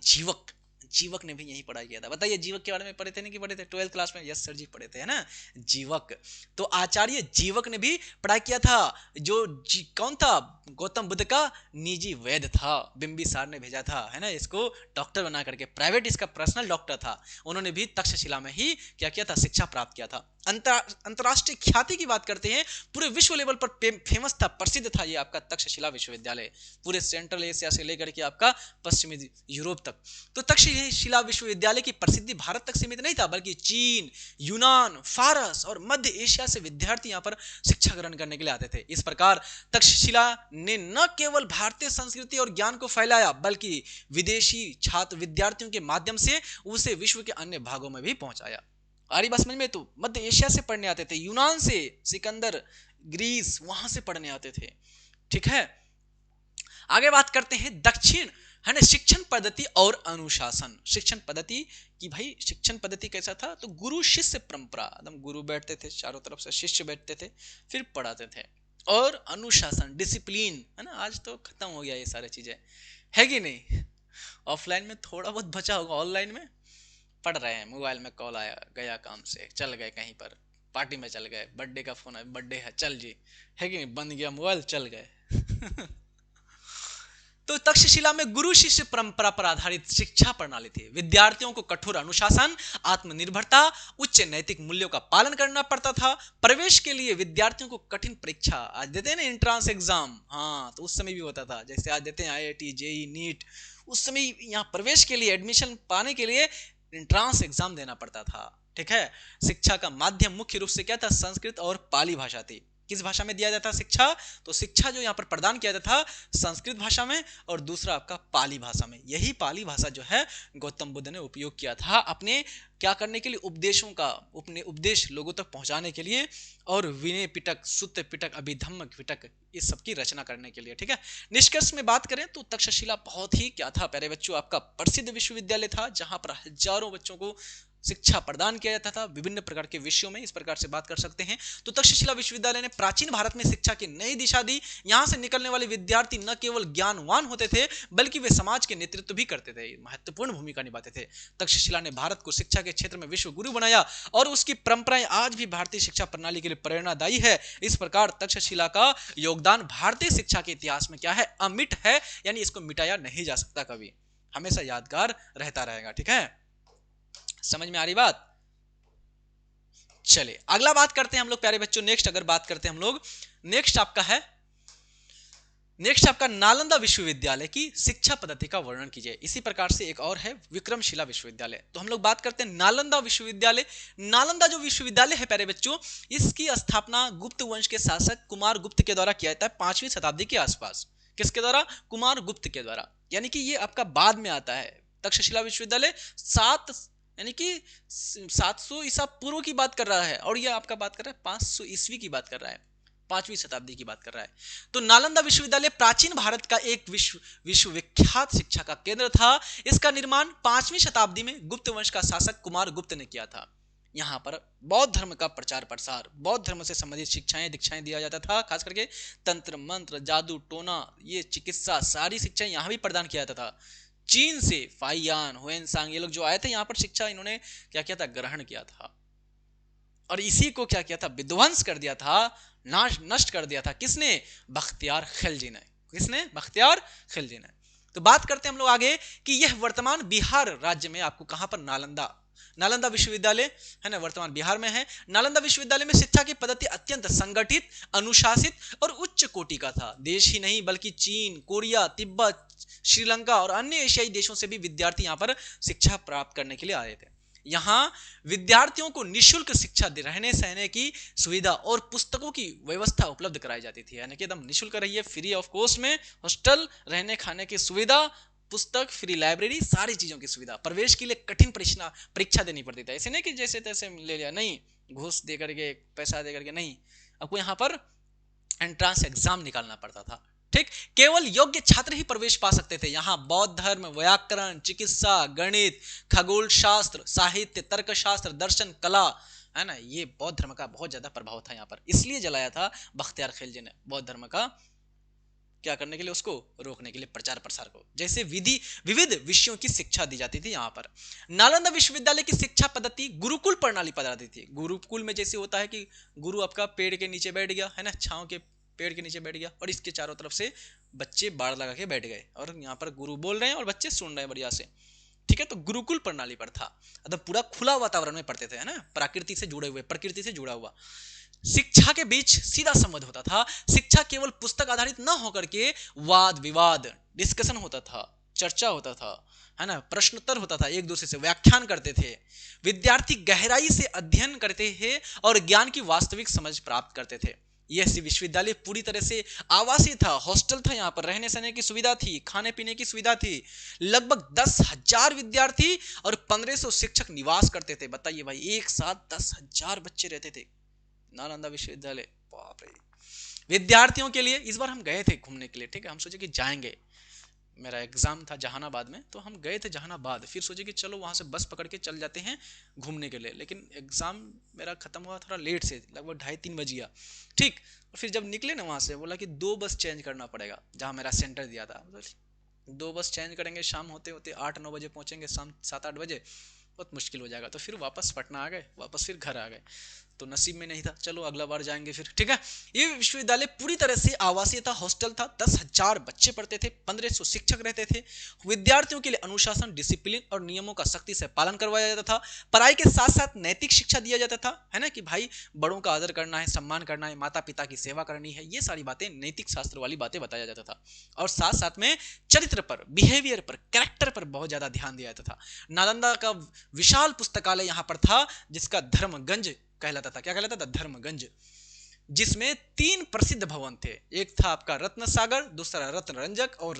जीवक ने भी यही पढ़ाई किया था। बताइए जीवक के बारे में पढ़े थे नहीं कि पढ़े थे, 12th क्लास में, यस सर जी पढ़े थे, है ना, जीवक। तो आचार्य जीवक ने भी पढ़ाई किया था, जो कौन था, गौतम बुद्ध का निजी वैद्य था, बिंबिसार ने भेजा था, है ना, इसको डॉक्टर बना करके, प्राइवेट इसका पर्सनल डॉक्टर था। उन्होंने भी तक्षशिला में ही क्या किया था, शिक्षा प्राप्त किया था। अंतरराष्ट्रीय ख्याति की बात करते हैं, पूरे विश्व लेवल पर फेमस था, प्रसिद्ध था ये आपका तक्षशिला विश्वविद्यालय, पूरे सेंट्रल एशिया से लेकर के आपका पश्चिमी यूरोप तक। तो तक्षशिला विश्वविद्यालय की प्रसिद्धि भारत तक सीमित नहीं था, बल्कि चीन, यूनान, फारस और मध्य एशिया से विद्यार्थी यहाँ पर शिक्षा ग्रहण करने के लिए आते थे। इस प्रकार तक्षशिला ने न केवल भारतीय संस्कृति और ज्ञान को फैलाया, बल्कि विदेशी छात्र विद्यार्थियों के माध्यम से उसे विश्व के अन्य भागों में भी पहुंचाया। आ रही बात समझ में, तो मध्य एशिया से पढ़ने आते थे, यूनान से, सिकंदर, ग्रीस, वहां से पढ़ने आते थे, ठीक है। आगे बात करते हैं दक्षिण, है ना, शिक्षण पद्धति और अनुशासन। शिक्षण पद्धति कि भाई शिक्षण पद्धति कैसा था, तो गुरु शिष्य परंपरा, एकदम गुरु बैठते थे, चारों तरफ से शिष्य बैठते थे, फिर पढ़ाते थे। और अनुशासन, डिसिप्लिन, है ना, आज तो खत्म हो गया ये सारी चीजें, है कि नहीं। ऑफलाइन में थोड़ा बहुत बचा होगा, ऑनलाइन में पढ़ रहे हैं, मोबाइल में कॉल आया, गया काम से, चल गए कहीं पर पार्टी में, चल गए, बर्थडे का फोन है, बर्थडे है, चल जी, है कि नहीं, बंद गया मोबाइल, चल गए। तो तक्षशिला में गुरु शिष्य परंपरा पर आधारित शिक्षा प्रणाली थी। विद्यार्थियों को कठोर अनुशासन, आत्मनिर्भरता, उच्च नैतिक मूल्यों का पालन करना पड़ता था। प्रवेश के लिए विद्यार्थियों को कठिन परीक्षा, आज देते हैं ना एंट्रेंस एग्जाम, हाँ, तो उस समय भी होता था, जैसे आज देते हैं आईआईटी, जेई, नीट, उस समय यहाँ प्रवेश के लिए, एडमिशन पाने के लिए एंट्रेंस एग्जाम देना पड़ता था, ठीक है। शिक्षा का माध्यम मुख्य रूप से क्या था, संस्कृत और पाली भाषा थी। किस भाषा में दिया जाता शिक्षा, तो शिक्षा जो यहाँ पर प्रदान किया जाता था संस्कृत भाषा में, और दूसरा आपका पाली भाषा में। यही पाली भाषा जो है गौतम बुद्ध ने उपयोग किया था अपने क्या करने के लिए, उपदेशों का, अपने उपदेश लोगों तक पहुंचाने के लिए, और विनय पिटक, सुत्त पिटक, अभिधम्म पिटक, इस सब की रचना करने के लिए, ठीक है। निष्कर्ष में बात करें तो तक्षशिला बहुत ही क्या था प्यारे बच्चों, आपका प्रसिद्ध विश्वविद्यालय था, जहां पर हजारों बच्चों को शिक्षा प्रदान किया जाता था विभिन्न प्रकार के विषयों में। इस प्रकार से बात कर सकते हैं। तो तक्षशिला विश्वविद्यालय ने प्राचीन भारत में शिक्षा की नई दिशा दी। यहां से निकलने वाले विद्यार्थी न केवल ज्ञानवान होते थे, बल्कि वे समाज के नेतृत्व भी करते थे, महत्वपूर्ण भूमिका निभाते थे। तक्षशिला ने भारत को शिक्षा के क्षेत्र में विश्व गुरु बनाया, और उसकी परंपराएं आज भी भारतीय शिक्षा प्रणाली के लिए प्रेरणादायी है। इस प्रकार तक्षशिला का योगदान भारतीय शिक्षा के इतिहास में क्या है, अमिट है, यानी इसको मिटाया नहीं जा सकता, कभी हमेशा यादगार रहता रहेगा, ठीक है। समझ में आ रही बात। चलिए अगला बात करते हैं हम लोग प्यारे बच्चों, नेक्स्ट अगर बात करते हैं हम लोग, नेक्स्ट आपका नालंदा विश्वविद्यालय की शिक्षा पद्धति का वर्णन कीजिए। इसी प्रकार से एक और है विक्रमशिला विश्वविद्यालय। तो हम लोग बात करते हैं नालंदा विश्वविद्यालय। नालंदा जो विश्वविद्यालय है प्यारे बच्चों, इसकी स्थापना गुप्त वंश के शासक कुमार गुप्त के द्वारा किया जाता है 5वीं शताब्दी के आसपास। किसके द्वारा, कुमार गुप्त के द्वारा, यानी कि ये आपका बाद में आता है। तक्षशिला विश्वविद्यालय 700 ईसा पूर्व की बात कर रहा है, और ये आपका बात कर रहा है 500 ईस्वी की बात कर रहा है। 5वीं शताब्दी की बात कर रहा है। तो नालंदा विश्वविद्यालय प्राचीन भारत का एक विश्वविख्यात शिक्षा का केंद्र था। इसका निर्माण 5वीं शताब्दी में गुप्त वंश का शासक कुमार गुप्त ने किया था। यहाँ पर बौद्ध धर्म का प्रचार प्रसार, बौद्ध धर्म से संबंधित शिक्षाएं दीक्षाएं दिया जाता था। खास करके तंत्र मंत्र, जादू टोना, ये चिकित्सा, सारी शिक्षाएं यहाँ भी प्रदान किया जाता था। चीन से फाइयान, हुएनसांग, ये लोग जो आए थे यहाँ पर शिक्षा इन्होंने क्या किया था, ग्रहण किया था। और इसी को क्या किया था, विध्वंस कर दिया था, नाश नष्ट कर दिया था। किसने? बख्तियार खिलजी ने। किसने? बख्तियार खिलजी ने। तो बात करते हैं हम लोग आगे कि यह वर्तमान बिहार राज्य में आपको कहां पर, नालंदा विश्वविद्यालय है ना, वर्तमान बिहार में है। नालंदा विश्वविद्यालय में शिक्षा की पद्धति अत्यंत संगठित, अनुशासित और उच्च कोटि का था। देश ही नहीं बल्कि चीन, कोरिया, तिब्बत, श्रीलंका और अन्य एशियाई देशों से भी विद्यार्थी यहाँ पर शिक्षा प्राप्त करने के लिए आए थे। यहाँ विद्यार्थियों को निःशुल्क शिक्षा, रहने सहने की सुविधा और पुस्तकों की व्यवस्था उपलब्ध कराई जाती थी। यानी कि एकदम निःशुल्क रहिए, फ्री ऑफ कॉस्ट में हॉस्टल, रहने खाने की सुविधा, पुस्तक, फ्री लाइब्रेरी, सारी चीजों की सुविधा। प्रवेश के लिए कठिन परीक्षा देनी पड़ती थी। ऐसे नहीं कि जैसे तैसे ले लिया, नहीं, घूस दे करके, पैसा दे करके नहीं, आपको यहाँ पर एंट्रांस एग्जाम निकालना पड़ता था। ठीक, केवल योग्य छात्र ही प्रवेश पा सकते थे। यहाँ बौद्ध धर्म, व्याकरण, चिकित्सा, गणित, खगोल शास्त्र, साहित्य, तर्कशास्त्र, दर्शन, कला, है ना, ये बौद्ध धर्म का बहुत ज्यादा प्रभाव था यहाँ पर। इसलिए जलाया था बख्तियार खिलजी ने, बौद्ध धर्म का क्या करने के लिए, उसको रोकने के लिए, प्रचार प्रसार को। जैसे विविध विषयों की शिक्षा दी जाती थी यहाँ पर। नालंदा विश्वविद्यालय की शिक्षा पद्धति गुरुकुल प्रणाली पर आती थी। गुरुकुल में जैसे होता है कि गुरु आपका पेड़ के नीचे बैठ गया, है ना, छांव के पेड़ के नीचे बैठ गया, और इसके चारों तरफ से बच्चे बाड़ लगा के बैठ गए, और यहाँ पर गुरु बोल रहे हैं और बच्चे सुन रहे हैं बढ़िया से। ठीक है, तो गुरुकुल प्रणाली पर था, मतलब पूरा खुला वातावरण में पढ़ते थे, है ना, प्रकृति से जुड़े हुए, प्रकृति से जुड़ा हुआ। शिक्षा के बीच सीधा संबंध होता था। शिक्षा केवल पुस्तक आधारित न होकर के वाद विवाद, डिस्कशन होता था, चर्चा होता था, है ना, प्रश्नोत्तर होता था, एक दूसरे से व्याख्यान करते थे। विद्यार्थी गहराई से अध्ययन करते थे और ज्ञान की वास्तविक समझ प्राप्त करते थे। यह विश्वविद्यालय पूरी तरह से आवासीय था, हॉस्टल था, यहाँ पर रहने सहने की सुविधा थी, खाने पीने की सुविधा थी। लगभग 10,000 विद्यार्थी और 1500 शिक्षक निवास करते थे। बताइए भाई, एक साथ 10,000 बच्चे रहते थे नालंदा विश्वविद्यालय। बाप रे। विद्यार्थियों के लिए इस बार हम गए थे घूमने के लिए। ठीक है, हम सोचे कि जाएंगे, मेरा एग्जाम था जहानाबाद में, तो हम गए थे जहानाबाद। फिर सोचे कि चलो वहां से बस पकड़ के चल जाते हैं घूमने के लिए, लेकिन एग्जाम मेरा खत्म हुआ थोड़ा लेट से, लगभग 2:30-3 बज गया। ठीक, और फिर जब निकले ना वहां से, बोला कि 2 बस चेंज करना पड़ेगा जहां मेरा सेंटर दिया था। 2 बस चेंज करेंगे, शाम होते होते 8-9 बजे पहुंचेंगे, शाम 7-8 बजे, बहुत मुश्किल हो जाएगा। तो फिर वापस पटना आ गए, वापस फिर घर आ गए। तो नसीब में नहीं था, चलो अगला बार जाएंगे फिर। ठीक है, ये विश्वविद्यालय पूरी तरह से आवासीय था, हॉस्टल था, 10,000 बच्चे पढ़ते थे, 1500 शिक्षक रहते थे। विद्यार्थियों के लिए अनुशासन, डिसिप्लिन और नियमों का सख्ती से पालन करवाया जाता था। पढ़ाई के साथ साथ नैतिक शिक्षा दिया जाता था, है ना, कि भाई बड़ों का आदर करना है, सम्मान करना है, माता पिता की सेवा करनी है, ये सारी बातें, नैतिक शास्त्र वाली बातें बताया जाता था। और साथ साथ में चरित्र पर, बिहेवियर पर, कैरेक्टर पर बहुत ज्यादा ध्यान दिया जाता था। नालंदा का विशाल पुस्तकालय यहाँ पर था, जिसका धर्मगंज कहलाता था। क्या कहलाता था? धर्मगंज, जिसमें 3 प्रसिद्ध भवन थे। एक था आपका रत्न सागर, दूसरा रत्न रंजक और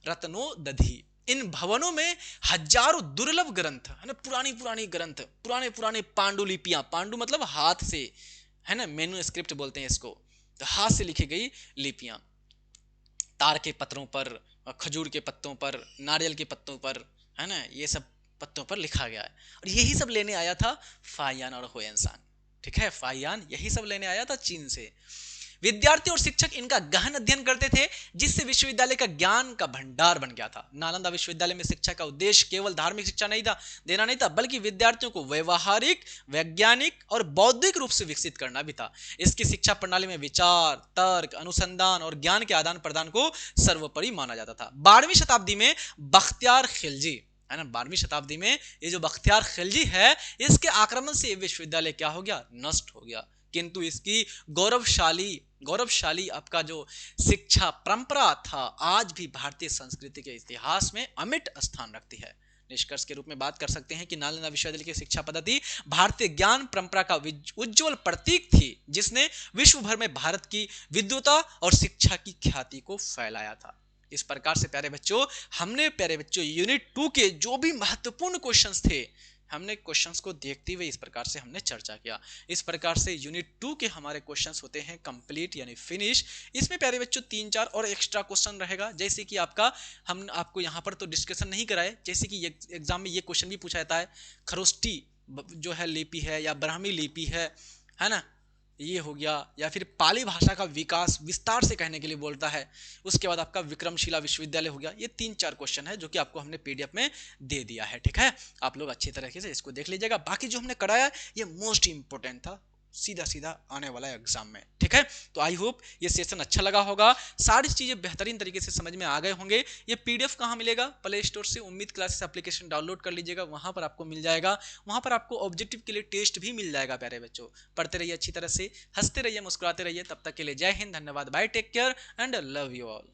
रत्नोदधि। इन भवनों में हजारों दुर्लभ ग्रंथ, है ना, पुरानी ग्रंथ, पुराने पांडुलिपियां, पांडु मतलब हाथ से, है ना, मैन्युस्क्रिप्ट बोलते हैं इसको, तो हाथ से लिखी गई लिपियां, तार के पत्रों पर, खजूर के पत्तों पर, नारियल के पत्तों पर, है ना, ये सब पत्तों पर लिखा गया है। और यही सब लेने आया था फाइयान और हुएनसांग। ठीक है, फाइयान यही सब लेने आया था चीन से। विद्यार्थी और शिक्षक इनका गहन अध्ययन करते थे, जिससे विश्वविद्यालय का ज्ञान का भंडार बन गया था। नालंदा विश्वविद्यालय में शिक्षा का उद्देश्य केवल धार्मिक शिक्षा देना नहीं था, बल्कि विद्यार्थियों को व्यवहारिक, वैज्ञानिक और बौद्धिक रूप से विकसित करना भी था। इसकी शिक्षा प्रणाली में विचार, तर्क, अनुसंधान और ज्ञान के आदान प्रदान को सर्वोपरि माना जाता था। 12वीं शताब्दी में बख्तियार खिलजी, है ना, 12वीं शताब्दी में ये जो बख्तियार खिलजी है, इसके आक्रमण से ये विश्वविद्यालय क्या हो गया? नष्ट हो गया। किंतु इसकी गौरवशाली आपका जो शिक्षा परंपरा था, आज भी भारतीय संस्कृति के इतिहास में अमिट स्थान रखती है। निष्कर्ष के रूप में बात कर सकते हैं कि नालंदा विश्वविद्यालय की शिक्षा पद्धति भारतीय ज्ञान परंपरा का उज्जवल प्रतीक थी, जिसने विश्व भर में भारत की विद्वता और शिक्षा की ख्याति को फैलाया था। इस प्रकार से प्यारे बच्चों, हमने यूनिट 2 के जो भी महत्वपूर्ण क्वेश्चंस थे, हमने क्वेश्चंस को देखते हुए इस प्रकार से हमने चर्चा किया। इस प्रकार से यूनिट 2 के हमारे क्वेश्चंस होते हैं कंप्लीट यानी फिनिश। इसमें प्यारे बच्चों 3-4 और एक्स्ट्रा क्वेश्चन रहेगा, जैसे कि आपका हम आपको यहाँ पर तो डिस्कशन नहीं कराए, जैसे कि एग्जाम में ये क्वेश्चन भी पूछा जाता है, खरोष्टी जो है लिपि है या ब्राह्मी लिपि है ना, ये हो गया, या फिर पाली भाषा का विकास विस्तार से कहने के लिए बोलता है। उसके बाद आपका विक्रमशिला विश्वविद्यालय हो गया। ये 3-4 क्वेश्चन है जो कि आपको हमने पीडीएफ में दे दिया है, ठीक है। आप लोग अच्छी तरीके से इसको देख लीजिएगा। बाकी जो हमने कराया ये मोस्ट इंपोर्टेंट था, सीधा सीधा आने वाला है एग्जाम में, ठीक है। तो आई होप ये सेशन अच्छा लगा होगा, सारी चीजें बेहतरीन तरीके से समझ में आ गए होंगे। ये पीडीएफ कहाँ मिलेगा? प्ले स्टोर से उम्मीद क्लासेस एप्लीकेशन डाउनलोड कर लीजिएगा, वहां पर आपको मिल जाएगा। वहां पर आपको ऑब्जेक्टिव के लिए टेस्ट भी मिल जाएगा। प्यारे बच्चों पढ़ते रहिए अच्छी तरह से, हंसते रहिए, मुस्कुराते रहिए। तब तक के लिए जय हिंद, धन्यवाद, bye, take care and love you all.